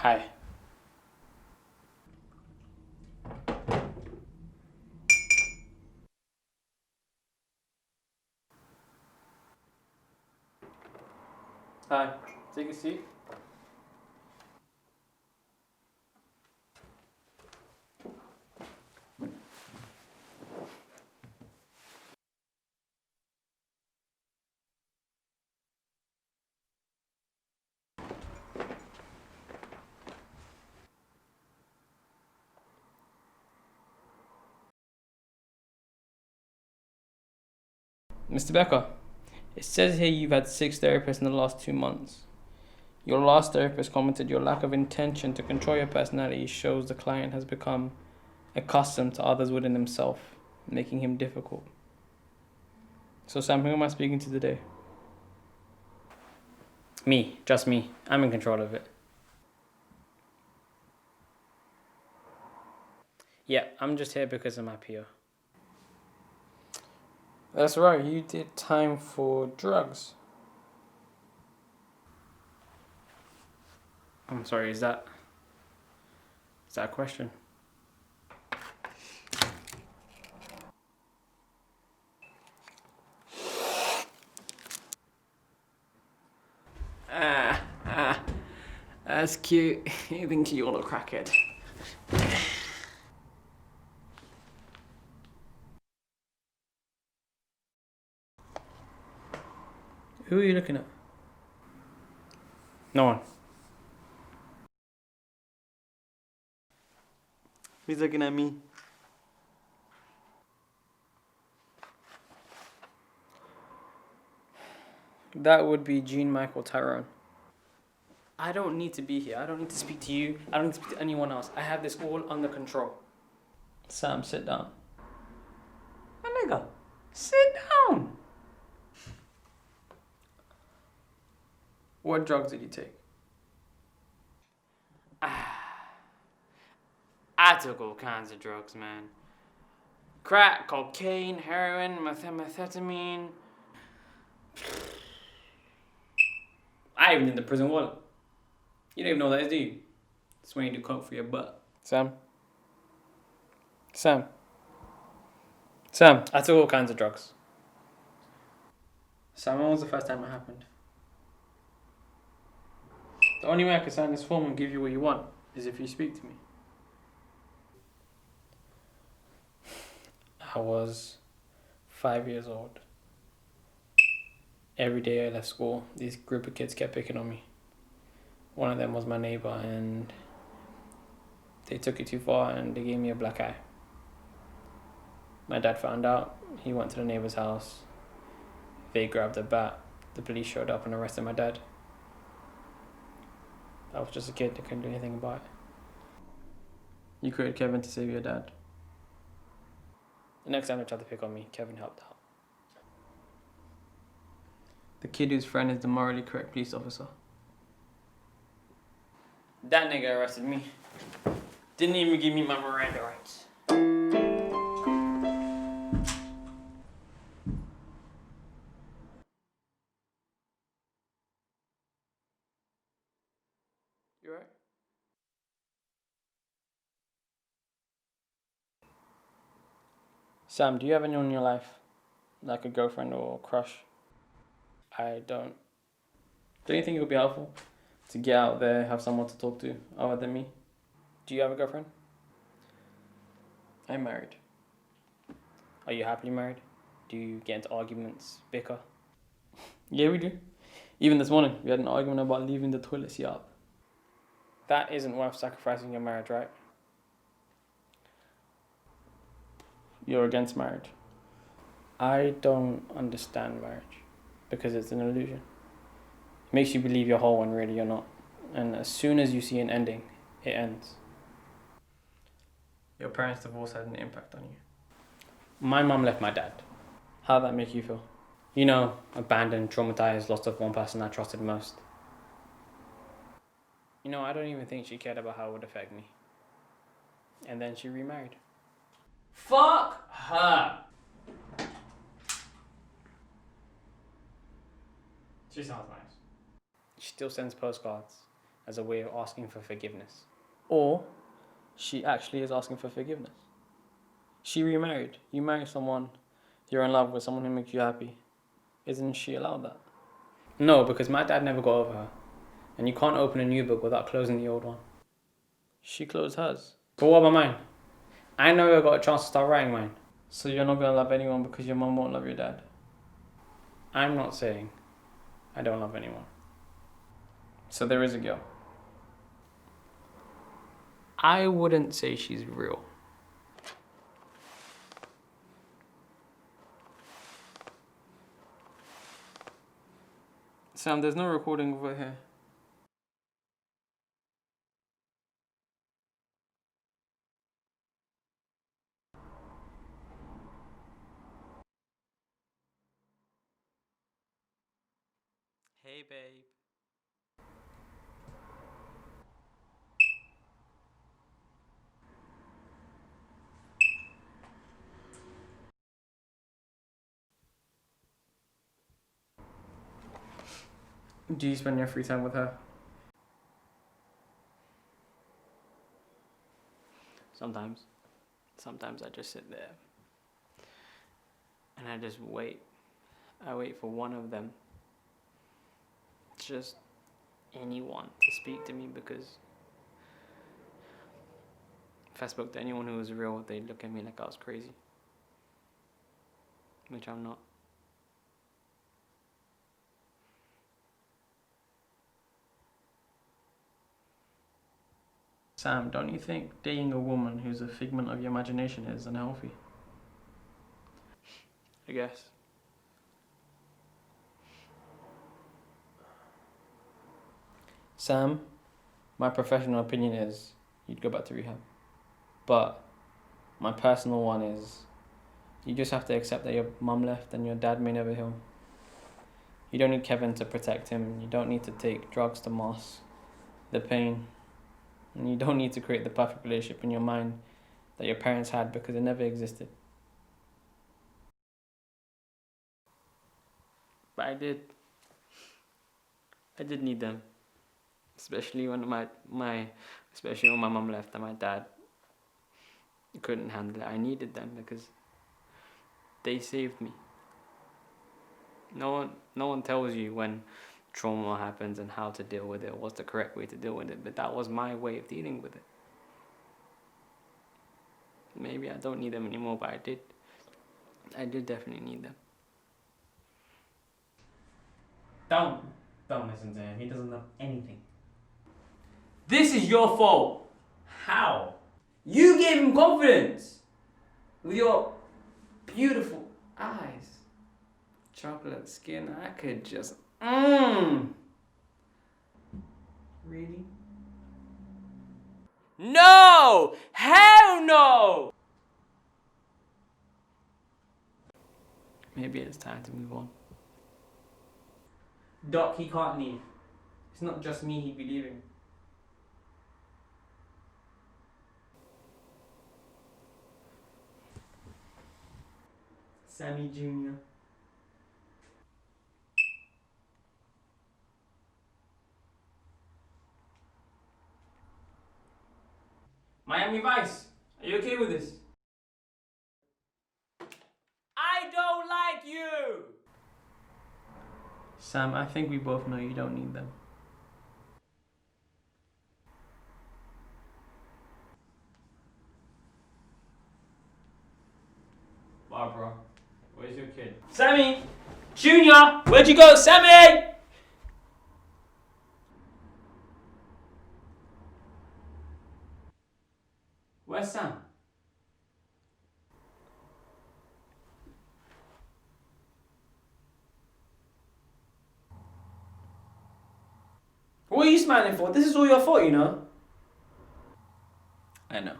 Hi. Hi. Take a seat. Mr. Becker, it says here you've had 6 therapists in the last 2 months. Your last therapist commented your lack of intention to control your personality shows the client has become accustomed to others within himself, making him difficult. So Sam, who am I speaking to today? Me, just me. I'm in control of it. Yeah, I'm just here because I'm happier. That's right, you did time for drugs. I'm sorry, is that a question? That's cute. You think you're a crackhead. Who are you looking at? No one. Who's looking at me? That would be Jean Michael Tyrone. I don't need to be here. I don't need to speak to you. I don't need to speak to anyone else. I have this all under control. Sam, sit down. My nigga, sit down. What drugs did you take? I took all kinds of drugs, man. Crack, cocaine, heroin, methamphetamine. I even did the prison wallet. You don't even know what that is, do you? It's when you do coke for your butt. Sam? Sam? Sam, I took all kinds of drugs. Sam, when was the first time it happened? The only way I can sign this form and give you what you want is if you speak to me. I was 5 years old. Every day I left school, this group of kids kept picking on me. One of them was my neighbor, and they took it too far and they gave me a black eye. My dad found out. He went to the neighbor's house. They grabbed a bat. The police showed up and arrested my dad. I was just a kid that couldn't do anything about it. You created Kevin to save your dad. The next time they tried to pick on me, Kevin helped out. The kid whose friend is the morally correct police officer. That nigga arrested me. Didn't even give me my Miranda rights. You alright? Sam, do you have anyone in your life? Like a girlfriend or crush? I don't. Don't you think it would be helpful to get out there, have someone to talk to other than me? Do you have a girlfriend? I'm married. Are you happily married? Do you get into arguments, bicker? Yeah, we do. Even this morning, we had an argument about leaving the toilet seat up. That isn't worth sacrificing your marriage, right? You're against marriage. I don't understand marriage because it's an illusion. It makes you believe you're whole when really you're not. And as soon as you see an ending, it ends. Your parents' divorce had an impact on you. My mum left my dad. How'd that make you feel? You know, abandoned, traumatized, lost of one person I trusted most. You know, I don't even think she cared about how it would affect me. And then she remarried. Fuck her! She sounds nice. She still sends postcards. as a way of asking for forgiveness. Or she actually is asking for forgiveness. She remarried. You marry someone, you're in love with someone who makes you happy. Isn't she allowed that? No, because my dad never got over her. And you can't open a new book without closing the old one. She closed hers. But what about mine? I never got a chance to start writing mine. So you're not gonna love anyone because your mum won't love your dad? I'm not saying I don't love anyone. So there is a girl. I wouldn't say she's real. Sam, there's no recording over here. Hey, babe. Do you spend your free time with her? Sometimes. Sometimes I just sit there and I just wait. I wait for one of them, just anyone, to speak to me, because if I spoke to anyone who was real, they'd look at me like I was crazy. Which I'm not. Sam, don't you think dating a woman who's a figment of your imagination is unhealthy? I guess. Sam, my professional opinion is you'd go back to rehab. But my personal one is you just have to accept that your mum left and your dad may never heal. You don't need Kevin to protect him. You don't need to take drugs to mask the pain. And you don't need to create the perfect relationship in your mind that your parents had, because it never existed. But I did need them. Especially when especially when my mum left and my dad couldn't handle it. I needed them because they saved me. No one tells you when trauma happens and how to deal with it, what's the correct way to deal with it, but that was my way of dealing with it. Maybe I don't need them anymore, but I did definitely need them. Don't listen to him. He doesn't know anything. This is your fault. How? You gave him confidence with your beautiful eyes, chocolate skin. I could just Really? No! Hell no! Maybe it's time to move on. Doc, he can't leave. It's not just me he'd be leaving. Sammy Jr. Miami Vice, are you okay with this? I don't like you! Sam, I think we both know you don't need them. Barbara, where's your kid? Sammy! Junior! Where'd you go, Sammy? Where's Sam? What are you smiling for? This is all your fault, you know. I know.